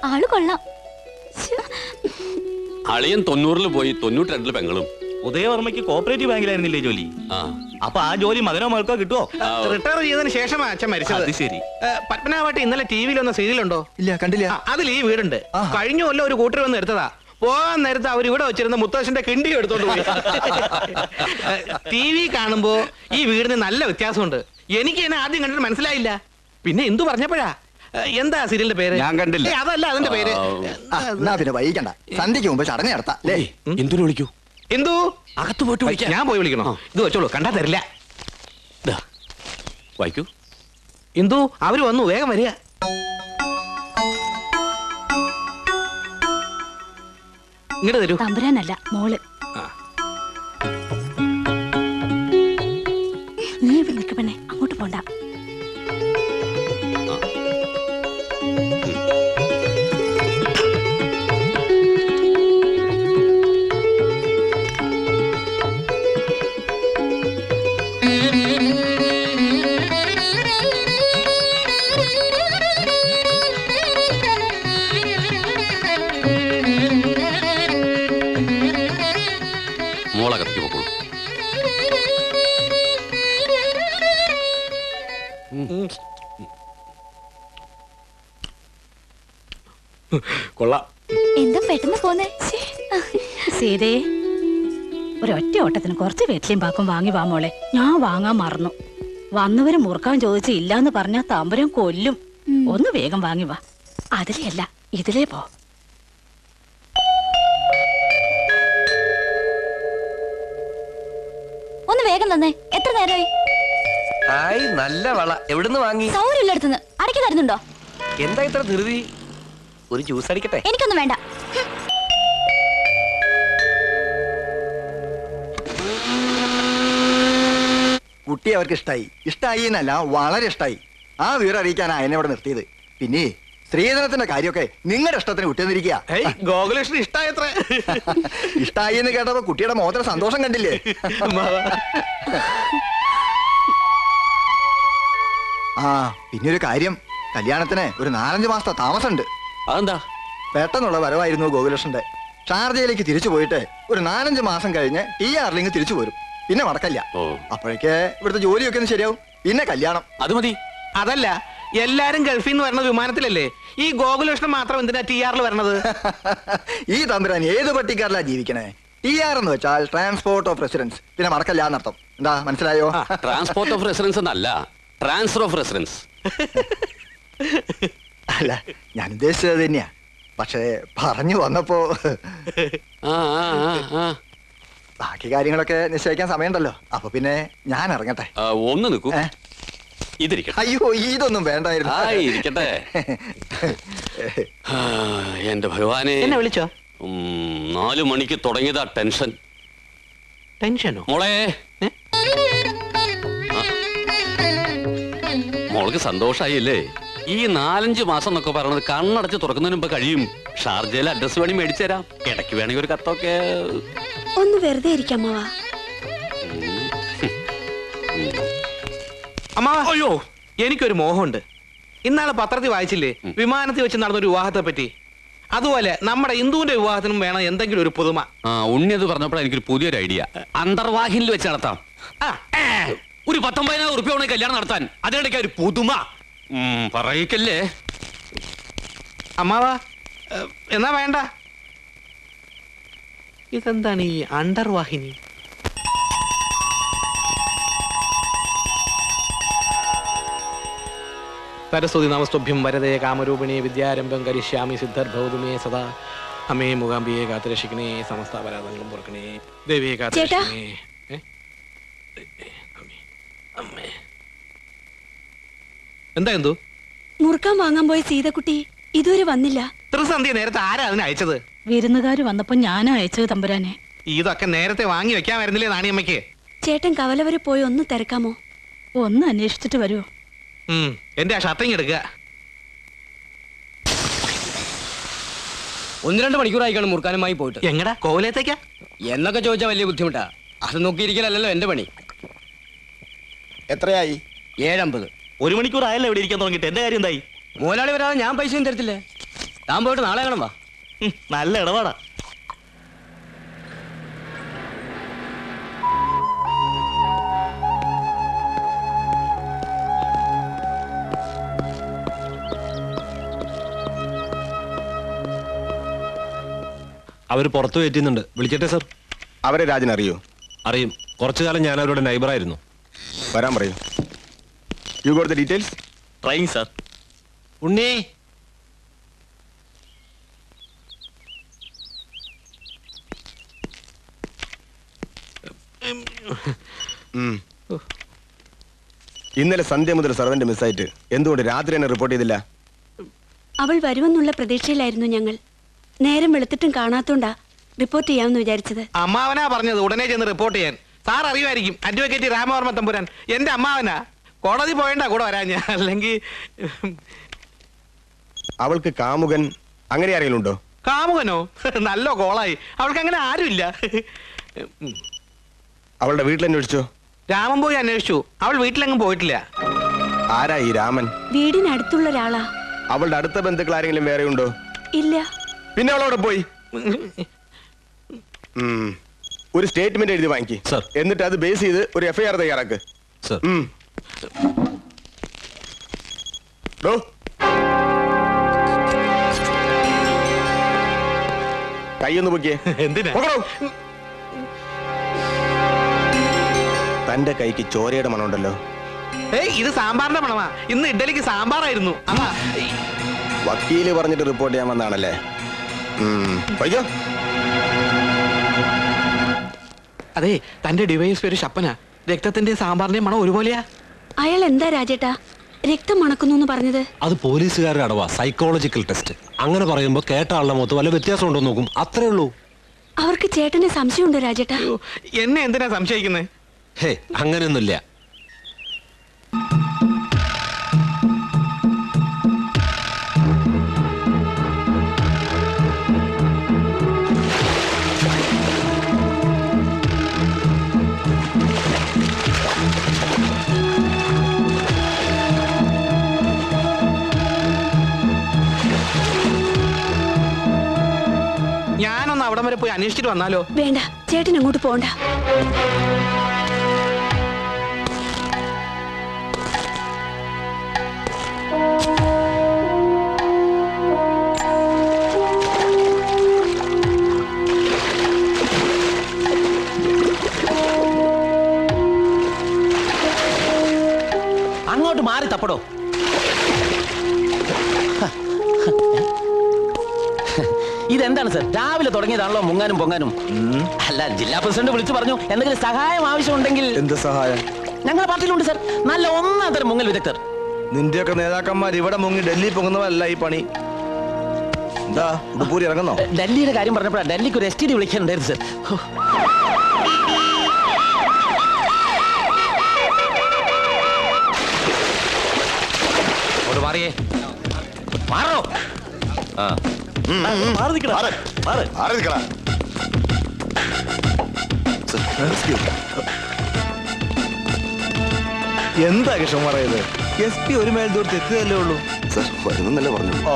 ആള് കൊള്ളാം. അളിയൻ 90-ൽ പോയി, 92-ൽ പെങ്ങളും. ഉദയവർമ്മയ്ക്ക് കോപ്പറേറ്റീവ് ബാങ്കിലായിരുന്നില്ലേ ജോലി? അപ്പൊ ആ ജോലി മകനോ മകൾക്കോ കിട്ടുമോ? റിട്ടയർ ചെയ്തതിന് ശേഷമാണ് അച്ഛൻ മരിച്ചത്. അത് ശരി. പത്മനാഭട്ടെ ഇന്നലെ ടിവിയിൽ വന്ന സീരിയലുണ്ടോ? ഇല്ല, കണ്ടില്ല. അതിൽ ഈ വീടുണ്ട്. കഴിഞ്ഞ കൊല്ലം ഒരു കൂട്ടർ വന്ന് എടുത്തതാ. പോകാൻ നേരത്തെ അവർ ഇവിടെ വെച്ചിരുന്ന മുത്തശ്ശന്റെ കിണ്ടി എടുത്തോണ്ട് പോയി. TV കാണുമ്പോ ഈ വീടിന് നല്ല വ്യത്യാസമുണ്ട്. എനിക്ക് എന്നെ ആദ്യം കണ്ടിട്ട് മനസ്സിലായില്ല. പിന്നെ എന്തു പറഞ്ഞപ്പോഴാ? എന്താ സീരിയലിന്റെ പേര്? ഞാൻ കണ്ടില്ല. അതല്ല അതിന്റെ പേര്. എന്നാ പിന്നെ വൈകണ്ട, സന്ധ്യക്ക് മുമ്പ് ചടങ്ങ് നടത്താം. എന്തിനു വിളിക്കൂ? എന്തു? അകത്ത് പോയിട്ട് വിളിക്കാം. ഞാൻ പോയി വിളിക്കണോ? ഇത് വെച്ചോളൂ, കണ്ടാ തരില്ല. വായിക്കൂ. എന്തു? അവര് വന്നു, വേഗം വരിക. ഇങ്ങോട്ട് തരൂ. തമ്പുരാനല്ല, മോള്. നീ ഇവിടെ നിൽക്ക് പെണ്ണെ, അങ്ങോട്ട് പോണ്ട. മോളകത്തേക്ക് പോക്കോളൂ. കൊള്ളാം. എന്താ പെട്ടെന്ന് പോന്നേ? സീതേ, ഒരൊറ്റ ഓട്ടത്തിന് കുറച്ച് വെറ്റിലും പാക്കും വാങ്ങി വാ മോളെ. ഞാൻ വാങ്ങാൻ മറന്നു. വന്നവര് മുറുക്കാൻ ചോദിച്ച് ഇല്ലാന്ന് പറഞ്ഞാ തമ്പുരാൻ കൊല്ലും. ഒന്ന് വേഗം വാങ്ങി വാ. അതിലേ അല്ല, ഇതിലേ പോ. ഒന്ന് വേഗം തന്നെ. എത്ര നേരമായി? ഹായ്, നല്ല വള. എവിടുന്ന് വാങ്ങി? സൗകര്യമില്ലടുത്തുനിന്ന്. അടക്കി തരുന്നുണ്ടോ? എന്താ ഇത്ര ധൃതി? ഒരു ജ്യൂസ് അടിക്കട്ടെ? എനിക്കൊന്നും വേണ്ട. കുട്ടി അവർക്ക് ഇഷ്ടായി എന്നല്ല, വളരെ ഇഷ്ടായി. ആ വിവരം അറിയിക്കാനാ എന്നെ ഇവിടെ നിർത്തിയത്. പിന്നെ സ്ത്രീധനത്തിന്റെ കാര്യമൊക്കെ നിങ്ങളുടെ ഇഷ്ടത്തിന് കുട്ടിയെന്നിരിക്കുക. ഗോകുലകൃഷ്ണൻ ഇഷ്ടായത്ര. ഇഷ്ടായി എന്ന് കേട്ടപ്പോ കുട്ടിയുടെ മുഖത്തിന് സന്തോഷം കണ്ടില്ലേ? ആ, പിന്നെ ഒരു കാര്യം, കല്യാണത്തിന് ഒരു 4-5 മാസത്തെ താമസമുണ്ട്. അതെന്താ? പെട്ടെന്നുള്ള വരവായിരുന്നു ഗോകുലകൃഷ്ണന്റെ. ഷാർജയിലേക്ക് തിരിച്ചു പോയിട്ട് ഒരു 4-5 മാസം കഴിഞ്ഞ് TR-ലേക്ക് തിരിച്ചു പോരും. പിന്നെ മടക്കല്ല. അപ്പോഴേക്ക് ഇവിടുത്തെ ജോലിയൊക്കെ ഒന്ന് ശരിയാവും. പിന്നെ കല്യാണം. അത് മതി. അതല്ല, എല്ലാരും ഗൾഫിൽ നിന്ന് വരുന്നത് വിമാനത്തിലല്ലേ? ഈ ഗോകുലകൃഷ്ണൻ മാത്രം എന്തിനാ TR-ൽ വരണത്? ഈ തമ്പുരാൻ ഏത് പട്ടിക്കാരിലാ ജീവിക്കണേ? TR എന്ന് വെച്ചാൽ ട്രാൻസ്പോർട്ട് ഓഫ് റെസിഡൻസ്. പിന്നെ മടക്കല്ല എന്നർത്ഥം. എന്താ മനസ്സിലായോ? ട്രാൻസ്പോർട്ട് ഓഫ് റെസിഡൻസ് എന്നല്ല, ട്രാൻസ്ഫർ ഓഫ് റെസിഡൻസ്. അല്ല, ഞാൻ ഉദ്ദേശിച്ചത് തന്നെയാ. പക്ഷേ പറഞ്ഞു വന്നപ്പോ ബാക്കി കാര്യങ്ങളൊക്കെ നിശ്ചയിക്കാൻ സമയമുണ്ടല്ലോ. അപ്പൊ പിന്നെ ഞാൻ ഇറങ്ങട്ടെ. ഒന്ന് നിൽക്കൂ. ഇതിരിക്കട്ടെ. അയ്യോ, ഇതൊന്നും വേണ്ടായിരുന്നു. ഇരിക്കട്ടെ. എന്റെ ഭഗവാനെ, എന്നെ വിളിച്ചോ? 4 മണിക്ക് തുടങ്ങിയതാ ടെൻഷൻ. ടെൻഷനോ? മോളെ, മോൾക്ക് സന്തോഷായില്ലേ? ഈ 4-5 മാസം എന്നൊക്കെ പറയണത് കണ്ണടച്ച് തുറക്കുന്നതിന് മുമ്പ് കഴിയും. ഷാർജയിൽ അഡ്രസ് വേണി മേടിച്ചു തരാം. ഇടയ്ക്ക് വേണമെങ്കിൽ ഒരു കത്തൊക്കെ. ഒന്ന് വെറുതെ ഇരിക്കാം അമ്മാവാ. അമ്മാവാ, അയ്യോ, എനിക്കൊരു മോഹമുണ്ട്. ഇന്നാളെ പത്രത്തിൽ വായിച്ചില്ലേ, വിമാനത്തിൽ വെച്ച് നടന്നൊരു വിവാഹത്തെ പറ്റി? അതുപോലെ നമ്മുടെ ഇന്ദുവിന്റെ വിവാഹത്തിനും വേണം എന്തെങ്കിലും ഒരു പുതുമ. ഉണ്ണി അത് പറഞ്ഞപ്പോൾ എനിക്കൊരു പുതിയൊരു ഐഡിയ. അന്തർവാഹിനിൽ വെച്ച് നടത്താം. ഒരു 19,000 ഉറുപ്പിക വേണം കല്യാണം നടത്താൻ. അതിനിടയ്ക്ക് ഒരു പുതുമ പറയിക്കല്ലേ? അമ്മാവാ, എന്നാ വേണ്ട. ഇതെന്താണ് ഈ അണ്ടർവാഹിനി? സരസ്വതി നമസ്തുഭ്യം വരദേ കാമരൂപിണി വിദ്യാരംഭം കരിഷ്യാമി സിദ്ധർഭൗതുമേ സദാ. അമ്മേ മൂകാംബിയെ കാത്തുരക്ഷിക്കണേ, സമസ്ത അപരാധങ്ങളും പൊറുക്കണേ, ദേവിയെ കാത്തുരക്ഷിക്കണേ. എന്താ എന്തു? മുറുക്കാൻ വാങ്ങാൻ പോയ സീതക്കുട്ടി ഇതുവരെ വന്നില്ല. ത്രിസന്ധ്യ നേരത്തെ ആരാ അതിന് അയച്ചത്? വിരുന്നുകാര് വന്നപ്പോ ഞാനാ അയച്ചത് തമ്പുരാനെ. ഇതൊക്കെ നേരത്തെ വാങ്ങി വെക്കാൻ വരുന്നില്ലേ നാണിയമ്മയ്ക്ക്? ചേട്ടൻ കവല വരെ പോയി ഒന്ന് തിരക്കാമോ? ഒന്ന് അന്വേഷിച്ചിട്ട് വരുമോ? എന്റെ ആ ഷർട്ടിങ് എടുക്കുക. 1-2 മണിക്കൂറായിക്കാണ് മുറുക്കാനുമായി പോയിട്ട്. എങ്ങടാ? കോവിലത്തേക്കാ എന്നൊക്കെ ചോദിച്ചാൽ വലിയ ബുദ്ധിമുട്ടാ. അത് നോക്കിയിരിക്കലല്ലോ എന്റെ പണി. എത്രയായി? 7:50. 1 മണിക്കൂർ ആയല്ലോ ഇവിടെ ഇരിക്കാൻ തുടങ്ങിയിട്ട്. എന്റെ കാര്യം എന്തായി? മുതലാളി വരാതെ ഞാൻ പൈസയും തരത്തില്ലേ. താൻ പോയിട്ട് നാളെ കാണാം വാ. നല്ല ഇടപാടാ. അവർ പുറത്തു കയറ്റുന്നുണ്ട്. വിളിക്കട്ടെ സർ? അവരെ രാജൻ അറിയോ? അറിയും. കുറച്ചു കാലം ഞാൻ അവരുടെ നൈബറായിരുന്നു. വരാൻ പറയൂ. You got the details? Trying sir. Unni, ഇന്നലെ സന്ധ്യ മുതൽ സർവന്റ് മിസ്സായിട്ട് എന്തുകൊണ്ട് രാത്രി തന്നെ റിപ്പോർട്ട് ചെയ്തില്ല? അവൾ വരുമെന്നുള്ള പ്രതീക്ഷയിലായിരുന്നു ഞങ്ങൾ. നേരം വെളുത്തിട്ടും കാണാത്തോണ്ടാ റിപ്പോർട്ട് ചെയ്യാമെന്ന് വിചാരിച്ചത്. അമ്മാവനാ പറഞ്ഞത് ഉടനെ ചെന്ന് റിപ്പോർട്ട് ചെയ്യാൻ. സാർ അറിയുമായിരിക്കും, അഡ്വക്കേറ്റ് രാമവർമ്മ തമ്പുരാൻ എന്റെ അമ്മാവനാ. കോടതി പോയണ്ട കൂടെ വരാൻ ഞാൻ, അല്ലെങ്കിൽ അവൾക്ക് കാമുകൻ അങ്ങനെ ആരെങ്കിലും ഉണ്ടോ? കാമുകനോ? നല്ല കോളായി. അവൾക്ക് അങ്ങനെ ആരുമില്ല. അവളുടെ വീട്ടിൽ അന്വേഷിച്ചോ? രാമൻ പോയി അന്വേഷിച്ചു. അവൾ വീട്ടിലെങ്ങും പോയിട്ടില്ല. ആരാ ഈ രാമൻ? വീടിനടുത്തുള്ള ഒരാളാ. അവളുടെ അടുത്ത ബന്ധുക്കൾ ആരെങ്കിലും വേറെ ഉണ്ടോ? ഇല്ല. പിന്നെ അവളവിടെ പോയി ഒരു സ്റ്റേറ്റ്മെന്റ് എഴുതി വാങ്ങിക്കി സർ. എന്നിട്ട് അത് ബേസ് ചെയ്ത് ഒരു എഫ്ഐആർ തയ്യാറാക്ക്. സർ. കൈയൊന്ന് പൊക്കിയേ. എന്തിനാ? തന്റെ കൈക്ക് ചോരയുടെ മണമുണ്ടല്ലോ. ഏയ്, ഇത് സാമ്പാറിന്റെ മണമാ. ഇന്ന് ഇഡ്ഡലിക്ക് സാമ്പാറായിരുന്നു. വക്കീല് പറഞ്ഞിട്ട് റിപ്പോർട്ട് ചെയ്യാൻ വന്നാണല്ലേ? പഠിക്കോ. അതെ, തന്റെ ഡിവൈസ് പേര് ശപ്പന. രക്തത്തിന്റെ സാമ്പാറിന്റെ മണം ഒരുപോലെയാ. അയാൾ എന്താ രാജേട്ടാ രക്തം മണക്കുന്നു പറഞ്ഞത്? അത് പോലീസുകാരുടെ അടവാ, സൈക്കോളജിക്കൽ ടെസ്റ്റ്. അങ്ങനെ പറയുമ്പോ കേട്ട ആളുടെ മുഖത്ത് വല്ല വ്യത്യാസം ഉണ്ടോ നോക്കും, അത്രേ ഉള്ളൂ. അവർക്ക് ചേട്ടന് സംശയമുണ്ടോ രാജേട്ടാ? എന്നെ എന്തിനാ സംശയിക്കുന്നത്? ഹേ, അങ്ങനെയൊന്നുമില്ല. ഞാനൊന്ന് അവിടം വരെ പോയി അന്വേഷിച്ചിട്ട് വന്നാലോ? വേണ്ട, ചേട്ടൻ അങ്ങോട്ട് പോണ്ട. അങ്ങോട്ട് മാറി തപ്പടോ. ഇതെന്താണ് സർ, രാവിലെ തുടങ്ങിയതാണല്ലോ മുങ്ങാനും പൊങ്ങാനും? അല്ല, ജില്ലാ പ്രസിഡന്റ് വിളിച്ചു പറഞ്ഞു എന്തെങ്കിലും സഹായം ആവശ്യമുണ്ടെങ്കിൽ. എന്ത് സഹായം? ഞങ്ങളുടെ പാർട്ടിയിലുണ്ട് സർ നല്ല ഒന്നാം തരം മുങ്ങൽ വിദഗ്ധർ. നിന്റെയൊക്കെ നേതാക്കന്മാർ ഇവിടെ മുങ്ങി ഡൽഹി പൊങ്ങുന്നവരല്ല ഈ പണി. എന്താ ഉടുപ്പൂരി ഇറങ്ങുന്നോ? ഡൽഹിയുടെ കാര്യം പറഞ്ഞപ്പോഴാ ഡൽഹിക്ക് ഒരു STD വിളിക്കാനുണ്ടായിരുന്നു സർ. മാറിയേ, മാറോ. എന്താ കൃഷ്ണൻ പറയുന്നത്? SP ഒരു മേൽ ദൂരത്ത് എത്തിയതല്ലേ ഉള്ളൂ. വരുന്നല്ലേ പറഞ്ഞു. ഓ,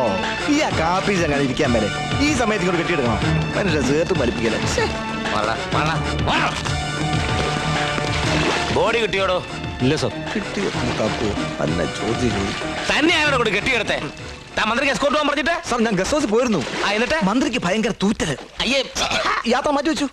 ഈ ആ കാപ്പി അങ്ങനെ ഇരിക്കാൻ വരെ ഈ സമയത്ത് ഇങ്ങോട്ട് കെട്ടിയെടുക്കണം. മനുഷ്യ ചേർത്ത് വലിപ്പിക്കല്ലേ. ബോഡി കിട്ടിയോടോ? ഇല്ല സർ. കിട്ടിയോ കാപ്പു? അല്ല ചോദ്യം തന്നെ അവരെ കൊണ്ട് കെട്ടിയെടുത്തേ. മന്ത്രിക്ക് എസ്കോർട്ട് പോകാൻ പറഞ്ഞിട്ട് സാർ ഞാൻ ഗസ്റ്റ് ഹൗസിൽ പോയിരുന്നു. എന്നിട്ട് മന്ത്രിക്ക് ഭയങ്കര തൂറ്റല്. അയ്യേ, യാത്ര മാറ്റി വെച്ചു.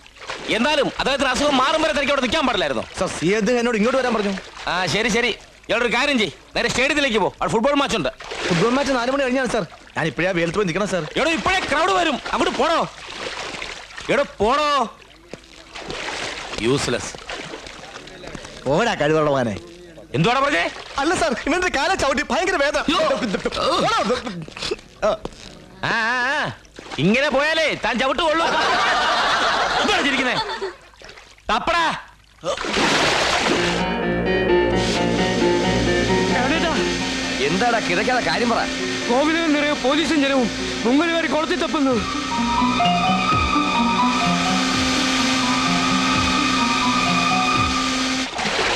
എന്തായാലും അദ്ദേഹത്തിന് അസുഖം മാറും വരെ തനിക്ക് അവിടെ നിൽക്കാൻ പാടില്ലായിരുന്നു. സാർ സിയത് എന്നോട് ഇങ്ങോട്ട് വരാൻ പറഞ്ഞു. ആ ശരി ശരി, ഇയാളൊരു കാര്യം ചെയ്യ്, നേരെ സ്റ്റേഡിയത്തിലേക്ക് പോ. അവിടെ ഫുട്ബോൾ മാച്ച് ഉണ്ട്. ഫുട്ബോൾ മാച്ച് 4 മണി കഴിഞ്ഞാണ് സാർ. ഞാൻ ഇപ്പോഴാ വെയിലത്ത് പോയി നിൽക്കണം സാർ. എടോ, ഇപ്പോഴേ ക്രൗഡ് വരും, അങ്ങോട്ട് പോടോ. എടോ പോടോ. യൂസ്ലെസ്. ഓടാ കഴിവുള്ളവാനെ. എന്തുവാടാ പറഞ്ഞേ? അല്ല സാർ, ഇവന്റെ കാല ചവിട്ടി ഭയങ്കര വേദന. ആ ഇങ്ങനെ പോയാലേ താൻ ചവിട്ട് കൊള്ളു. ചിരിക്കുന്നേ തപ്പടാ. എന്താടാ കിടക്കാതെ കാര്യം പറ. കോവിലും നിറയെ പോലീസും ജനവും മുങ്ങലുകാരി കുളത്തിൽ തപ്പുന്നു.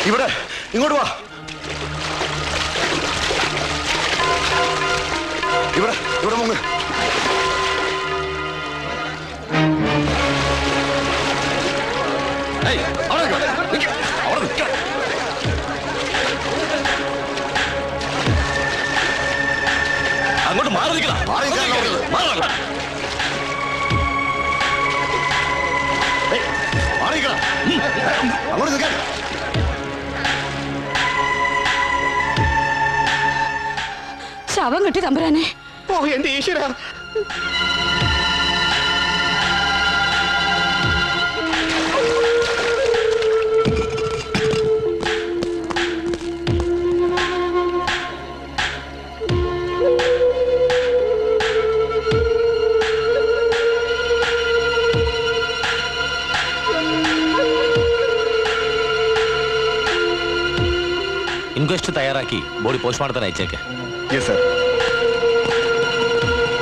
ഇവിടെ ഇങ്ങോട്ട് വാ. ഇവിടെ മുങ്ങ്. അങ്ങോട്ട് നിൽക്കാൻ. ശവം കിട്ടി തമ്പുരാനെ. ഓ എന്റെ ഈശ്വര. ഇൻക്വസ്റ്റ് തയ്യാറാക്കി ബോഡി പോസ്റ്റ്മോർട്ടത്തിന് അയച്ചേക്ക്. Yes sir.